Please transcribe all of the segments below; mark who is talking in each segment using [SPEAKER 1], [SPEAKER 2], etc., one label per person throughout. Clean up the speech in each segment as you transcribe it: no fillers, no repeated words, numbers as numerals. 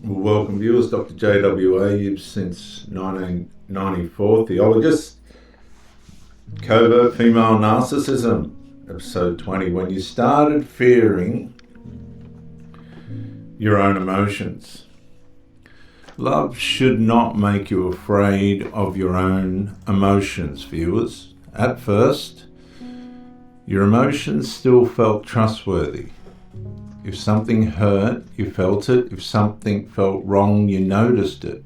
[SPEAKER 1] Welcome viewers, Dr. J.W.A. since 1994, theologist. Covert Female Narcissism, episode 20. When you started fearing your own emotions. Love should not make you afraid of your own emotions, viewers. At first, your emotions still felt trustworthy. If something hurt, you felt it. If something felt wrong, you noticed it.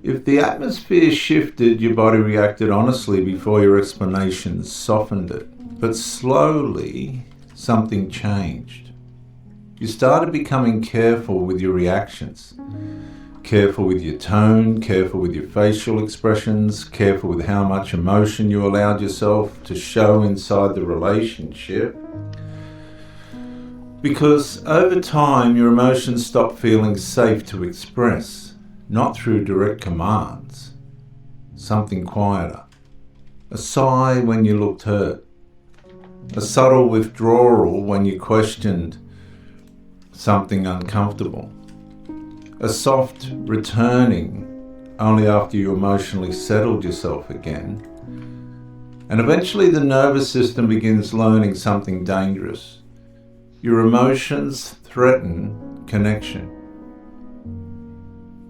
[SPEAKER 1] If the atmosphere shifted, your body reacted honestly before your explanations softened it. But slowly, something changed. You started becoming careful with your reactions. Careful with your tone, careful with your facial expressions, careful with how much emotion you allowed yourself to show inside the relationship. Because over time, your emotions stop feeling safe to express, not through direct commands. Something quieter. A sigh when you looked hurt. A subtle withdrawal when you questioned something uncomfortable. A soft returning only after you emotionally settled yourself again. And eventually the nervous system begins learning something dangerous. Your emotions threaten connection.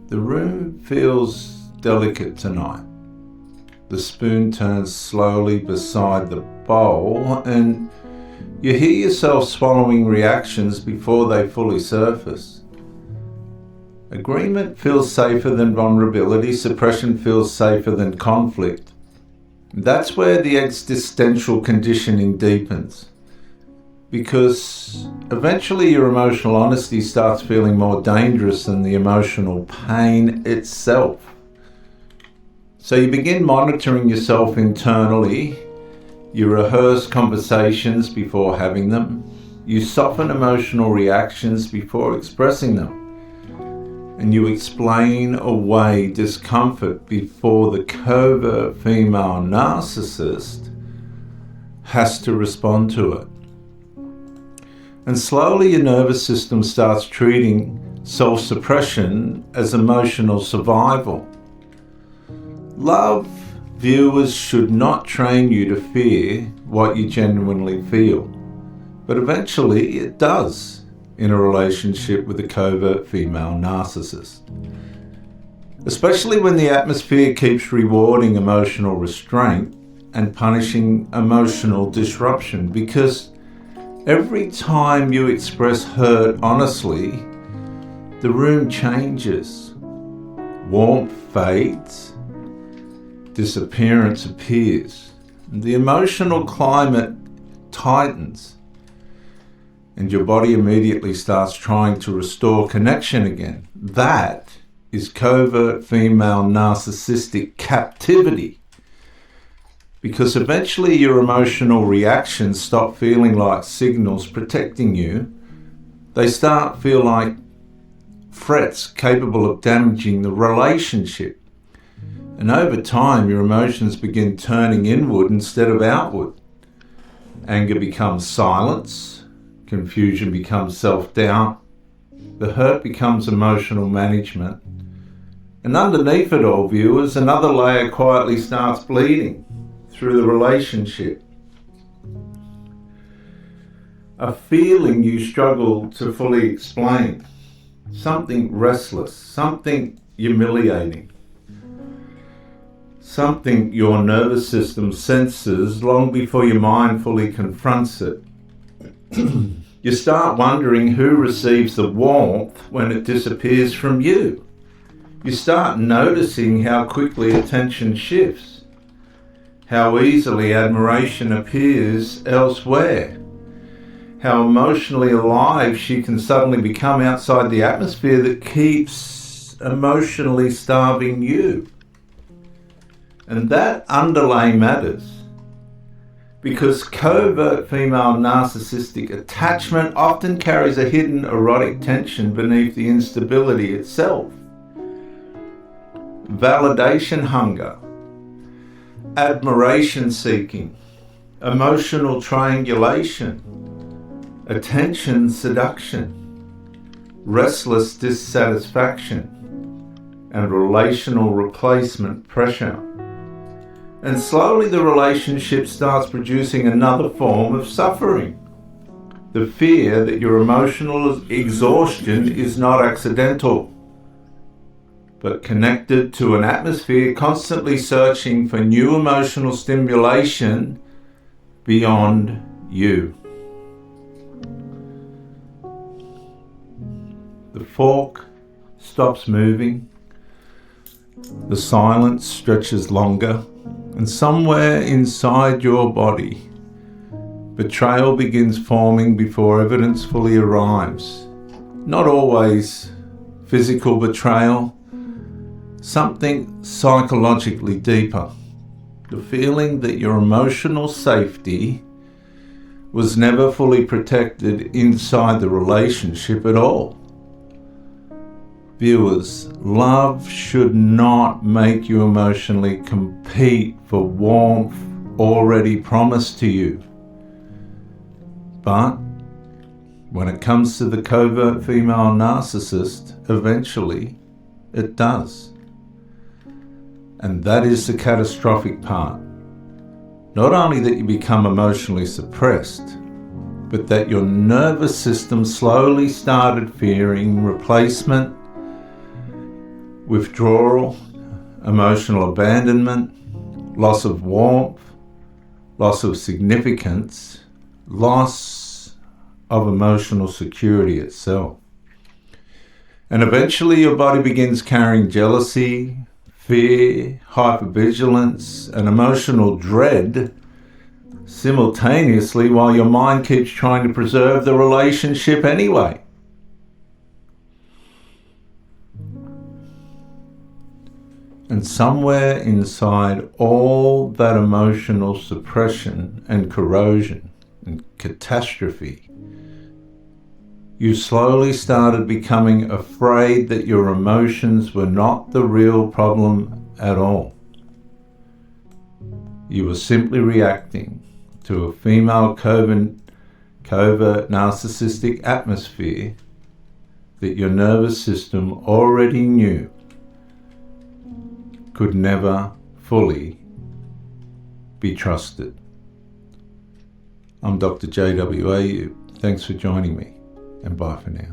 [SPEAKER 1] The room feels delicate tonight. The spoon turns slowly beside the bowl and you hear yourself swallowing reactions before they fully surface. Agreement feels safer than vulnerability. Suppression feels safer than conflict. That's where the existential conditioning deepens. Because eventually your emotional honesty starts feeling more dangerous than the emotional pain itself. So you begin monitoring yourself internally. You rehearse conversations before having them. You soften emotional reactions before expressing them. And you explain away discomfort before the covert female narcissist has to respond to it. And slowly your nervous system starts treating self-suppression as emotional survival. Love, viewers, should not train you to fear what you genuinely feel. But eventually it does in a relationship with a covert female narcissist. Especially when the atmosphere keeps rewarding emotional restraint and punishing emotional disruption, because every time you express hurt honestly, the room changes. Warmth fades, disappearance appears, and the emotional climate tightens, and your body immediately starts trying to restore connection again. That is covert female narcissistic captivity. Because eventually your emotional reactions stop feeling like signals protecting you. They start to feel like threats capable of damaging the relationship. And over time, your emotions begin turning inward instead of outward. Anger becomes silence. Confusion becomes self-doubt. The hurt becomes emotional management. And underneath it all, viewers, another layer quietly starts bleeding through the relationship. A feeling you struggle to fully explain. Something restless, something humiliating. Something your nervous system senses long before your mind fully confronts it. You start wondering who receives the warmth when it disappears from you. You start noticing how quickly attention shifts. How easily admiration appears elsewhere. How emotionally alive she can suddenly become outside the atmosphere that keeps emotionally starving you. And that underlay matters. Because covert female narcissistic attachment often carries a hidden erotic tension beneath the instability itself. Validation hunger. Admiration seeking, emotional triangulation, attention seduction, restless dissatisfaction, and relational replacement pressure. And slowly the relationship starts producing another form of suffering. The fear that your emotional exhaustion is not accidental, but connected to an atmosphere constantly searching for new emotional stimulation beyond you. The fork stops moving, the silence stretches longer, and somewhere inside your body, betrayal begins forming before evidence fully arrives. Not always physical betrayal, something psychologically deeper. The feeling that your emotional safety was never fully protected inside the relationship at all. Viewers, love should not make you emotionally compete for warmth already promised to you. But when it comes to the covert female narcissist, eventually it does. And that is the catastrophic part. Not only that you become emotionally suppressed, but that your nervous system slowly started fearing replacement, withdrawal, emotional abandonment, loss of warmth, loss of significance, loss of emotional security itself. And eventually your body begins carrying jealousy, fear, hypervigilance, and emotional dread simultaneously while your mind keeps trying to preserve the relationship anyway. And somewhere inside all that emotional suppression and corrosion and catastrophe, you slowly started becoming afraid that your emotions were not the real problem at all. You were simply reacting to a female covert narcissistic atmosphere that your nervous system already knew could never fully be trusted. I'm Dr. JWAU. Thanks for joining me, and bye for now.